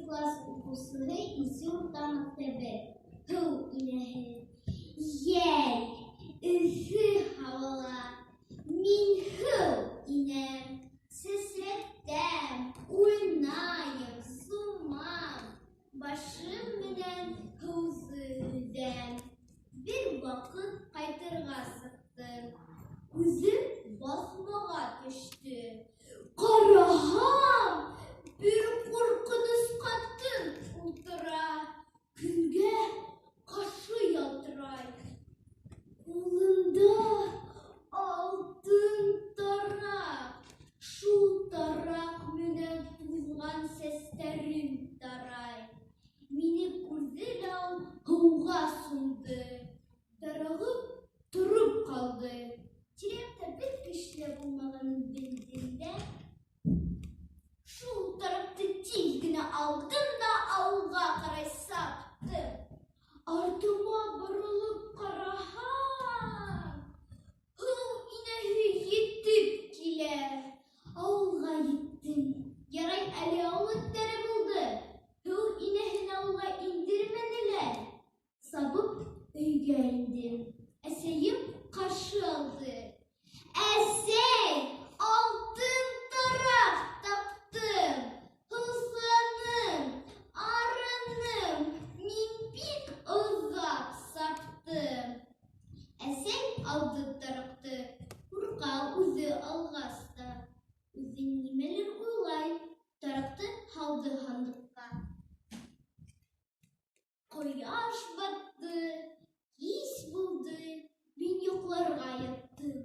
класс укусыһы исе урта мәктәбе. Һыу инәһе. Йәй, эҫе һауала. Мин һыу инәм. Сәсрәтәм, уйнайым, сумам. Башым менән һыуҙан. Бер ваҡыт ҡайтырға сыҡтым. Күҙем баҫмаға төштө. Ҡараһам, бер ҡурҡыныс ҡатын ултыра. Көнгә ҡашы ялтырай. Ҡулында алтын тараҡ. Шул тараҡ менән туҙған сәстәрен тарай. Мине күрҙе лә ул һыуға сумды. Тарағып тороп ҡалды. Тирәктә бер кеше лә булмағанын белдем дә, шул тараҡты тиҙ генә алдым да ауылға ҡарай саптым. Артыма боролоп ҡараһам, һыу инәһе етеп килә. Ауылға еттем. Ярай әле ауыл эттәре булды. Һыу инәһен ауылға индермәнеләр. Сабып өйгә индем. Әсәйем ҡаршы алды. Әсәй, алтын тараҡ таптым. Һыуҙаным, арыным. Мин бик оҙаҡ саптым. Әсәй алды тараҡты. Ҡурҡа үҙе алғас та. Үҙе нимәлер уйлай. Тараҡты һалды һандыҡҡа. Ҡояш батты. Кис булды. Мин йоҡларға яттым.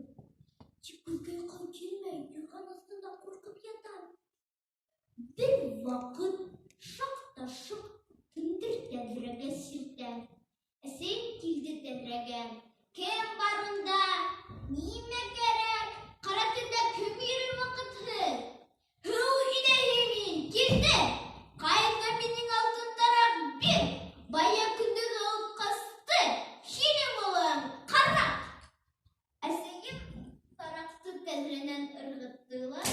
Тик күҙгә ҡан килмәй, юрған аҫтында ҡурҡып ятам. Бер ваҡыт шаҡ та шоҡ кемдер тәҙрәгә сиртә. Әсәйем килде тәҙрәгә. Кем бар унда? Нимә кәрәк? Ҡара төндә кем йөрөй ваҡытһыҙ? Һыу инәһе мин. Килде. Ҡайҙа минең алтын тараҡ? Бир. Бая көндөҙ алып ҡасты. Һинең улың. Ҡара. Әсәйем тараҡты тәҙрәнән ырғытты ла,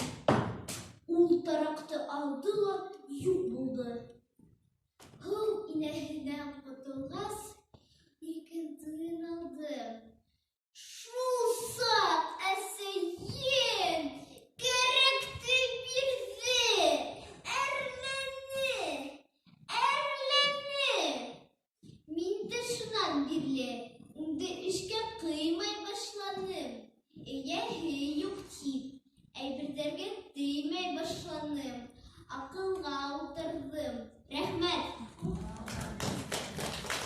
ул тараҡты алды ла юҡ булды. Һыу инәһенән ҡотолғас, икенсеһен алдым. Шул саҡ әсәйем